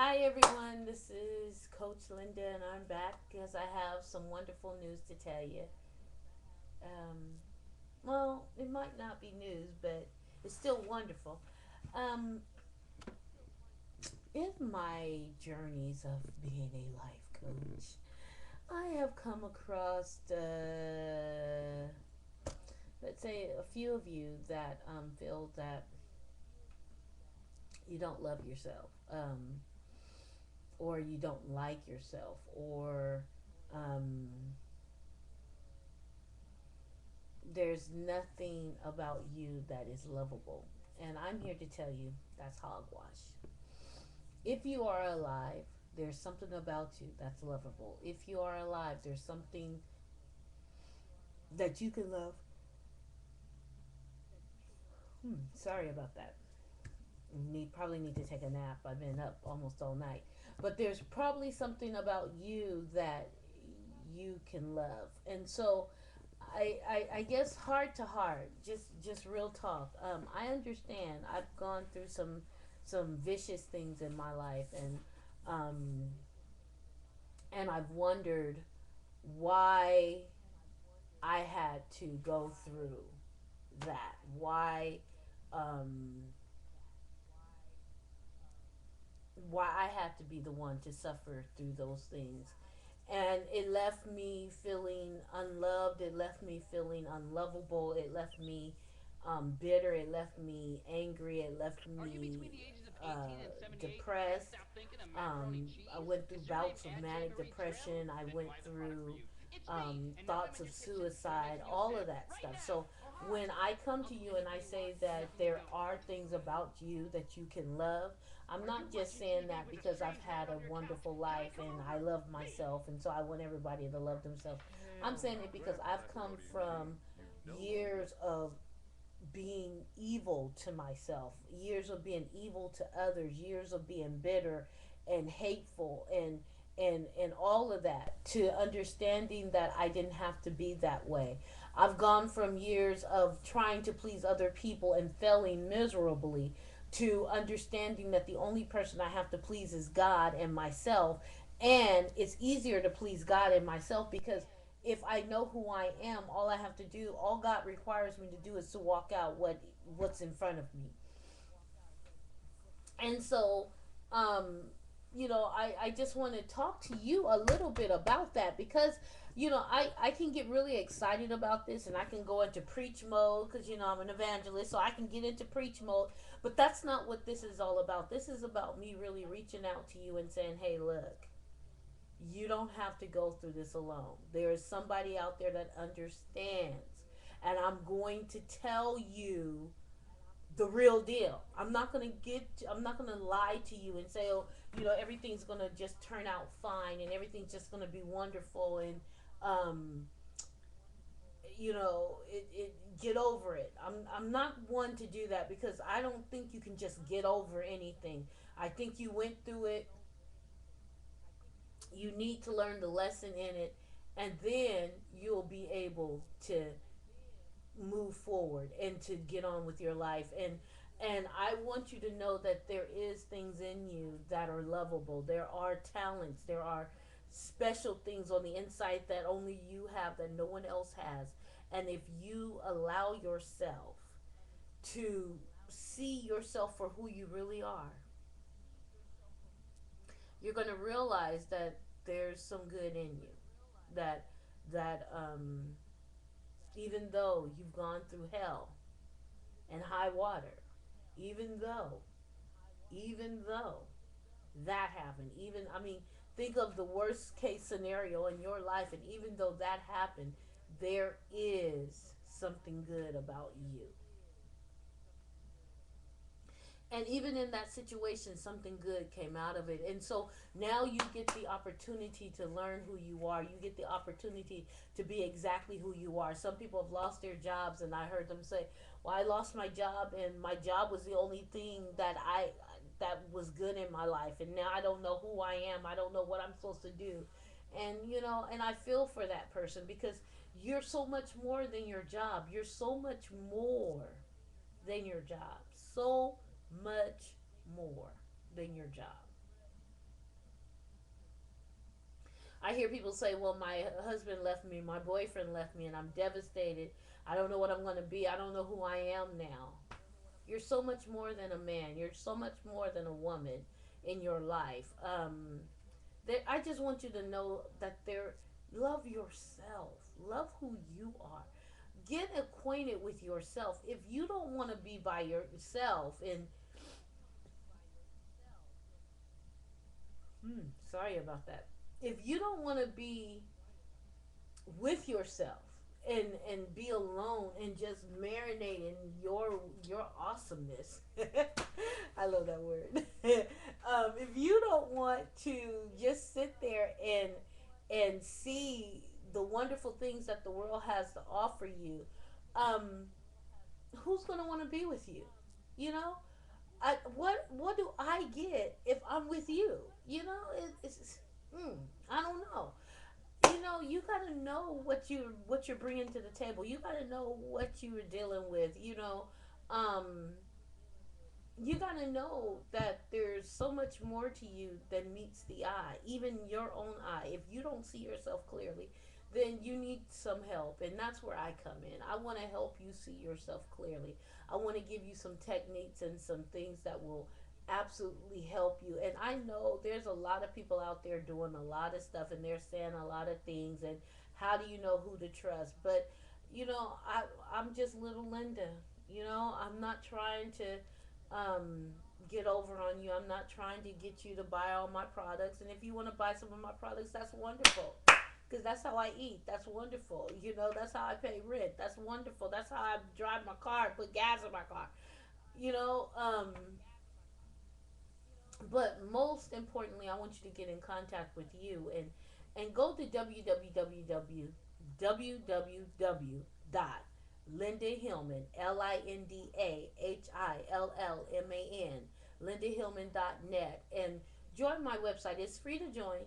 Hi everyone, this is Coach Linda, and I'm back because I have some wonderful news to tell you. Um, well, it might not be news, but it's still wonderful. Um, in my journeys of being a life coach, I have come across, let's say, a few of you that feel that you don't love yourself, or you don't like yourself, or um, there's nothing about you that is lovable. And I'm here to tell you that's hogwash. If you are alive, there's something about you that's lovable. If you are alive, there's something that you can love. Sorry about that. Probably need to take a nap. I've been up almost all night. But there's probably something about you that you can love. And so I guess heart to heart, just real talk. I understand. I've gone through some vicious things in my life, um, and I've wondered why I had to go through that. Um, why I had to be the one to suffer through those things. And it left me feeling unloved. It left me feeling unlovable. It left me bitter. It left me angry. It left me depressed. I went through bouts of manic depression. I went through thoughts of suicide, all of that stuff. So when I come to you and I say that there are things about you that you can love, I'm not just saying that because I've had a wonderful life and I love myself and so I want everybody to love themselves. I'm saying it because I've come from years of being evil to myself, years of being evil to others, years of being bitter and hateful and all of that, to understanding that I didn't have to be that way. I've gone from years of trying to please other people and failing miserably to understanding that the only person I have to please is God and myself. And it's easier to please God and myself because if I know who I am, all I have to do, all God requires me to do is to walk out what's in front of me. And so, um, I just want to talk to you a little bit about that because, I can get really excited about this and I can go into preach mode because, I'm an evangelist, so I can get into preach mode. But that's not what this is all about. This is about me really reaching out to you and saying, hey, look, you don't have to go through this alone. There is somebody out there that understands. And I'm going to tell you the real deal. I'm not going to lie to you and say, oh, everything's going to just turn out fine and everything's just going to be wonderful and um get over it. I'm not one to do that because I don't think you can just get over anything. I think you went through it, you need to learn the lesson in it, and then you'll be able to move forward and to get on with your life. And I want you to know that there is things in you that are lovable. There are talents, there are special things on the inside that only you have, that no one else has. And if you allow yourself to see yourself for who you really are, you're going to realize that there's some good in you, that that even though you've gone through hell and high water, even though even though that happened, even, I mean, think of the worst case scenario in your life, and even though that happened, there is something good about you. And even in that situation, something good came out of it. And so now you get the opportunity to learn who you are. You get the opportunity to be exactly who you are. Some people have lost their jobs, and I heard them say, well, I lost my job and my job was the only thing that was good in my life, and now I don't know who I am. I don't know what I'm supposed to do. And and I feel for that person because you're so much more than your job. You're so much more than your job. So much more than your job. I hear people say, well, my husband left me, my boyfriend left me, and I'm devastated. I don't know what I'm going to be. I don't know who I am now. You're so much more than a man. You're so much more than a woman in your life. I just want you to know that love yourself. Love who you are. Get acquainted with yourself. If you don't want to be by yourself, and sorry about that. If you don't want to be with yourself and be alone and just marinate in your awesomeness. I love that word. If you don't want to just sit there and see the wonderful things that the world has to offer you, um, who's gonna want to be with you? You know, what do I get if I'm with you? You know, mm, I don't know. You know, you gotta know what you're bringing to the table. You gotta know what you are dealing with. Um, you gotta know that there's so much more to you than meets the eye, even your own eye. If you don't see yourself clearly, then you need some help, and that's where I come in. I want to help you see yourself clearly. I want to give you some techniques and some things that will absolutely help you. And I know there's a lot of people out there doing a lot of stuff, and they're saying a lot of things, and how do you know who to trust? But I'm just little Linda. I'm not trying to um, get over on you. I'm not trying to get you to buy all my products. And if you want to buy some of my products, that's wonderful. Because that's how I eat. That's wonderful. That's how I pay rent. That's wonderful. That's how I drive my car, put gas in my car. You know, um, but most importantly, I want you to get in contact with you and go to www dot Linda Hillman, LindaHillman, LindaHillman.net, and join my website. It's free to join,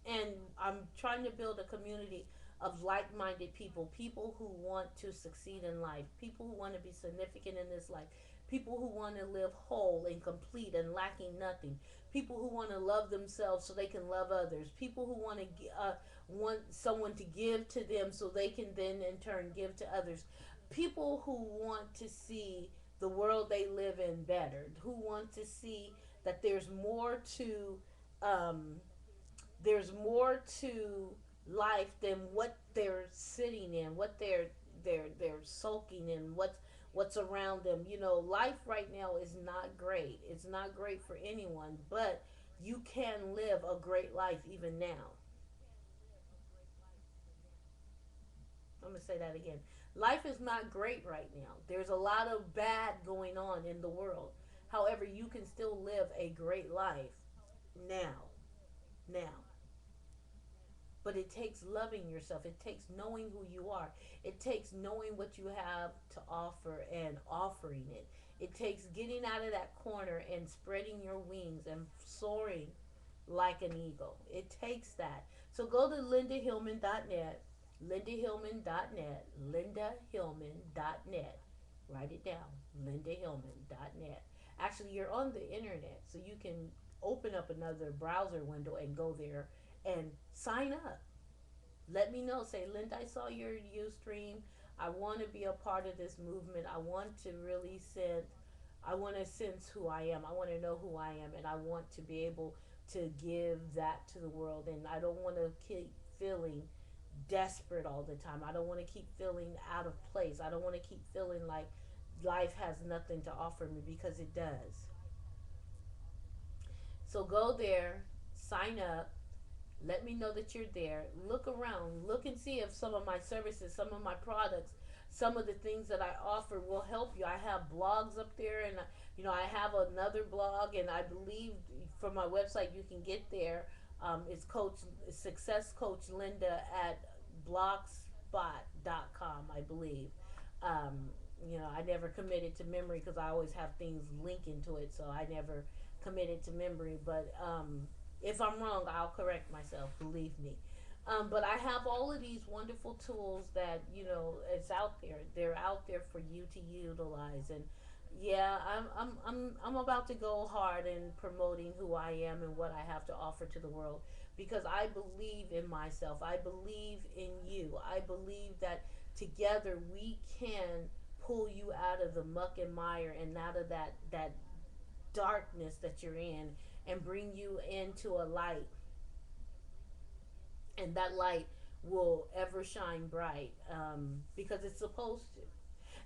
and I'm trying to build a community of like-minded people, people who want to succeed in life, people who want to be significant in this life, people who want to live whole and complete and lacking nothing, people who want to love themselves so they can love others, people who want someone to give to them so they can then in turn give to others, people who want to see the world they live in better, who want to see that um, there's more to life than what they're sitting in, what they're soaking in, what's around them. Life right now is not great. It's not great for anyone, but you can live a great life even now. I'm going to say that again. Life is not great right now. There's a lot of bad going on in the world. However, you can still live a great life now. Now. But it takes loving yourself. It takes knowing who you are. It takes knowing what you have to offer and offering it. It takes getting out of that corner and spreading your wings and soaring like an eagle. It takes that. So go to lindahillman.net, lindahillman.net, lindahillman.net. Write it down, lindahillman.net. Actually, you're on the internet, so you can open up another browser window and go there and sign up. Let me know. Say, Linda, I saw your Ustream. I want to be a part of this movement. I want to really sense. I want to sense who I am. I want to know who I am, and I want to be able to give that to the world. And I don't want to keep feeling desperate all the time. I don't want to keep feeling out of place. I don't want to keep feeling like life has nothing to offer me, because it does. So go there, sign up, let me know that you're there. Look around. Look and see if some of my services, some of my products, some of the things that I offer will help you. I have blogs up there, and I have another blog, and I believe from my website you can get there. It's Coach Success Coach Linda at blogspot.com, I believe. Um, I never committed to memory because I always have things linking to it, so I never committed to memory. But if I'm wrong, I'll correct myself. Believe me. But I have all of these wonderful tools that it's out there. They're out there for you to utilize, and Yeah, I'm about to go hard in promoting who I am and what I have to offer to the world because I believe in myself. I believe in you. I believe that together we can pull you out of the muck and mire and out of that darkness that you're in and bring you into a light, and that light will ever shine bright, because it's supposed to.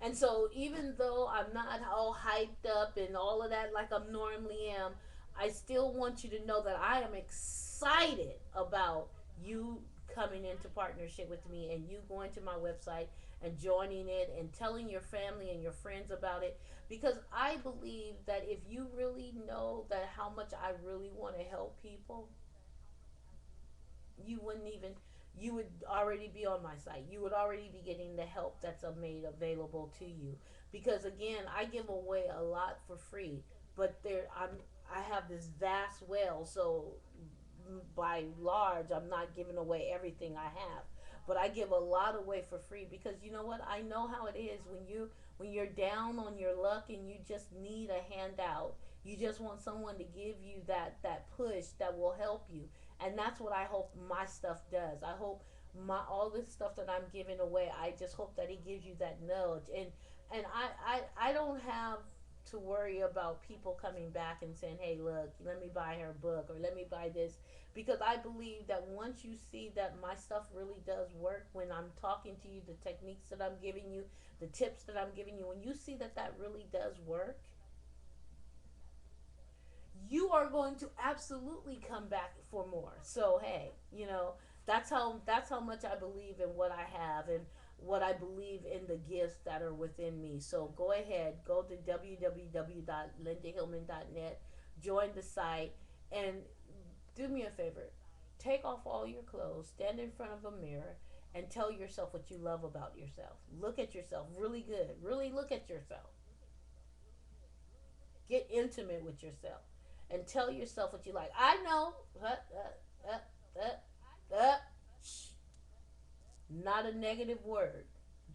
And so, even though I'm not all hyped up and all of that like I normally am, I still want you to know that I am excited about you coming into partnership with me and you going to my website and joining it and telling your family and your friends about it, because I believe that if you really know that how much I really want to help people, you wouldn't even, you would already be on my site. You would already be getting the help that's made available to you, because again, I give away a lot for free, but I have this vast well, so by large I'm not giving away everything I have, but I give a lot away for free because you know what, I know how it is when you're down on your luck and you just need a handout. You just want someone to give you that push that will help you, and that's what I hope my stuff does. I hope my all this stuff that I'm giving away, I just hope that it gives you that nudge. And I don't have to worry about people coming back and saying, hey, look, let me buy her book or let me buy this, because I believe that once you see that my stuff really does work, when I'm talking to you, the techniques that I'm giving you, the tips that I'm giving you, when you see that that really does work, you are going to absolutely come back for more. So hey, that's how much I believe in what I have and what I believe in the gifts that are within me. So go ahead, go to www.lindahillman.net, join the site, and do me a favor. Take off all your clothes, stand in front of a mirror, and tell yourself what you love about yourself. Look at yourself really good. Really look at yourself. Get intimate with yourself and tell yourself what you like. I know. Uh, shh. Not a negative word,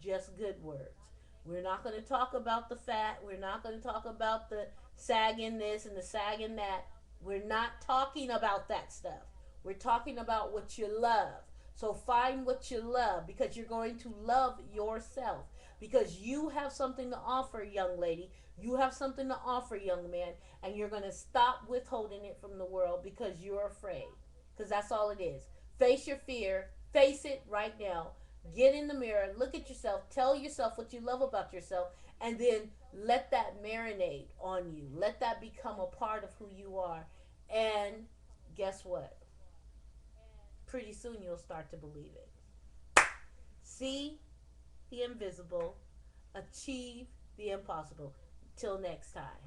just good words. We're not going to talk about the fat. We're not going to talk about the sagging this and the sagging that. We're not talking about that stuff. We're talking about what you love. So find what you love, because you're going to love yourself. Because you have something to offer, young lady. You have something to offer, young man. And you're going to stop withholding it from the world because you're afraid. Because that's all it is. Face your fear. Face it right now. Get in the mirror, look at yourself, tell yourself what you love about yourself, and then let that marinate on you. Let that become a part of who you are. And guess what? Pretty soon you'll start to believe it. See the invisible, achieve the impossible. Till next time.